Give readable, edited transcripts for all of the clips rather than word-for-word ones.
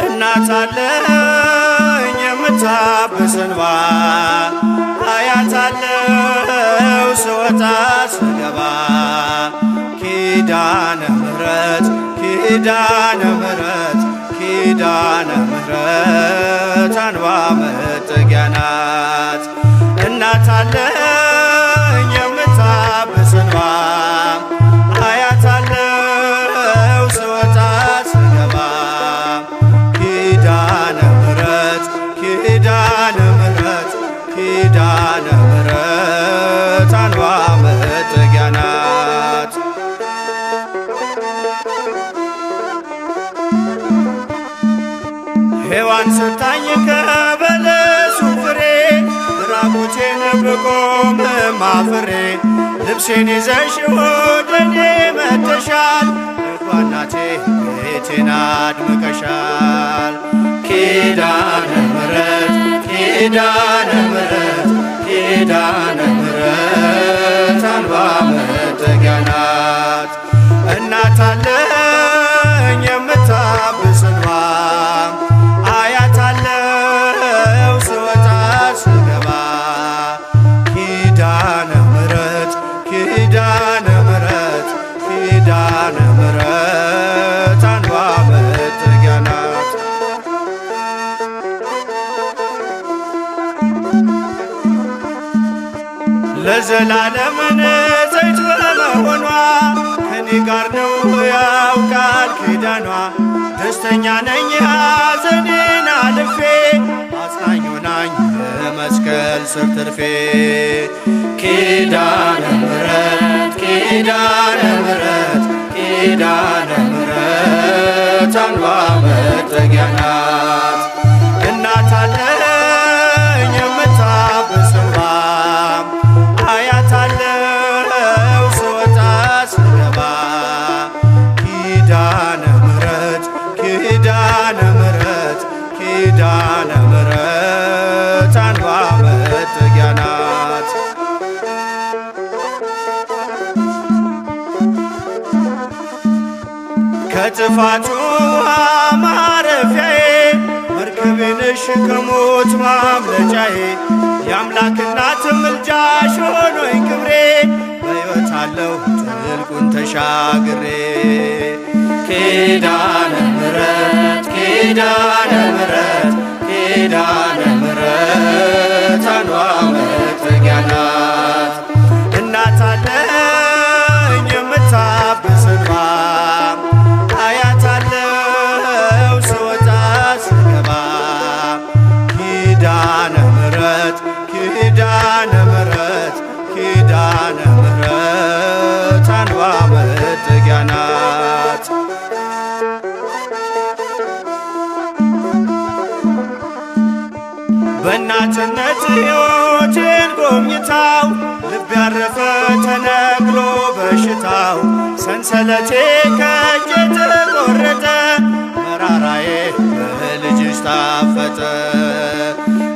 እናት አለኝ የምታብስ እንባ አያት አለው ስወጣ ስገባ ኪዳነ ምሕረት ኪዳነ ምሕረት ኪዳነ ምሕረት አንባ መጠጊያ ናት። እናት አለኝ የምታብስ እንባ አያት አለው ስወጣ ስገባ ኪዳነ ምሕረት ኪዳነ ምሕረት ኪዳነ ምሕረት አንባ መጠጊያ ናት። ሔዋን ሰታኝ ከበለሱ ፍሬ ራቁቴን ብቆም አፍሬ ልብሴን ይዘሽ ወደኔ መጥተሻል እናቴ ቤቴን አድምቀሻል። ኪዳነ ምሕረት ኪዳነ ምሕረት ኪዳነ ምሕረት አንባ መጠጊያ ናት። እናት አለኝ የምታብስ እንባ አያት አለው ስወጣ ስገባ ኪዳነ ምሕረት ኪዳነ ምሕረት ኪዳነ ምሕረት አንባ መጠጊያ ናት። ለዘላለም ንጽሕት በመሆኗ ከኔ ጋር ነው ያውቃል ኪዳኗ። ደስተኛ ነኝ ሐዘኔን አልፌ አጽናኝ ሆናኝ መስቀል ስር ትርፌ ኪዳነ ምሕረት ኪዳነ ምሕረት ኪዳነ ምሕረት አንባ መጠጊያ ናት። እናት አለኝ የምታብስ እንባ አያት አለው ስወጣ ስገባ ኪዳነ ምሕረት ኪዳነ ምሕረት ኪዳነ ምሕረት አንባ መጠጊያ ናት። ከጥፋቱ ውሃ ማረፊያዬ መርከቤ ነሽ ከሞት ማምለጫዬ የአምላክ እናት ምልጃሽ ሆኖኝ ክብሬ በሕይወት አለሁ ጥልቁን ተሻግሬ ኪዳነ ምሕረት ኪዳነ ምሕረት ኪዳነ ምሕረት አንባ መጠጊያ ናት። እናት አለኝ የምታብስ እንባ አያት አለው ስወጣ ስገባ ኪዳነ ምሕረት ኪዳነ ምሕረት ኪዳነ ምሕረት አንባ መጠጊያ ናት። በእናትነት ሕይወቴን ጎብኝታው ልብ ያረፈ ተነቅሎ በሽታው ሰንሰለቴ ከእጄ ተቆረጠ መራራዬ በልጅሽ ታፈጠ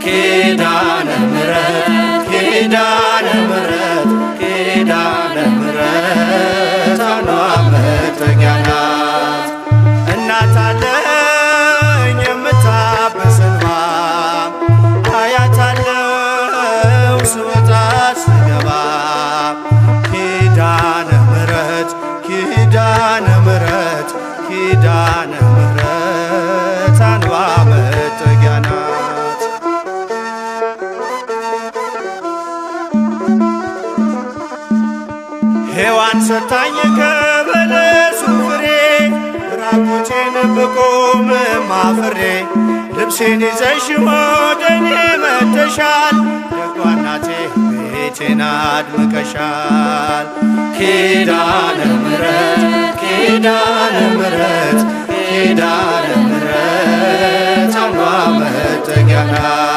ኪዳነ ምሕረት ኪዳነ ምሕረት ኪዳነ ምሕረት አንባ መጠጊያ ናት። እናት አለኝ የምታብስ እንባ አያት አለው ስወጣ ስገባ ኪዳነ ምሕረት ኪዳነ ምሕረት ኪዳነ ምሕረት አንባ መጠጊያ ናት። ሔዋን ሰታኝ ከበለሱ ፍሬ ራቁቴን ብቆም አፍሬ ልብሴን ይዘሽ ወደኔ መጥተሻል ደጓ እናቴ ቤቴን አድምቀሻል ኪዳነ ምሕረት ኪዳነ ምሕረት ኪዳነ ምሕረት አንባ መጠጊያ ናት።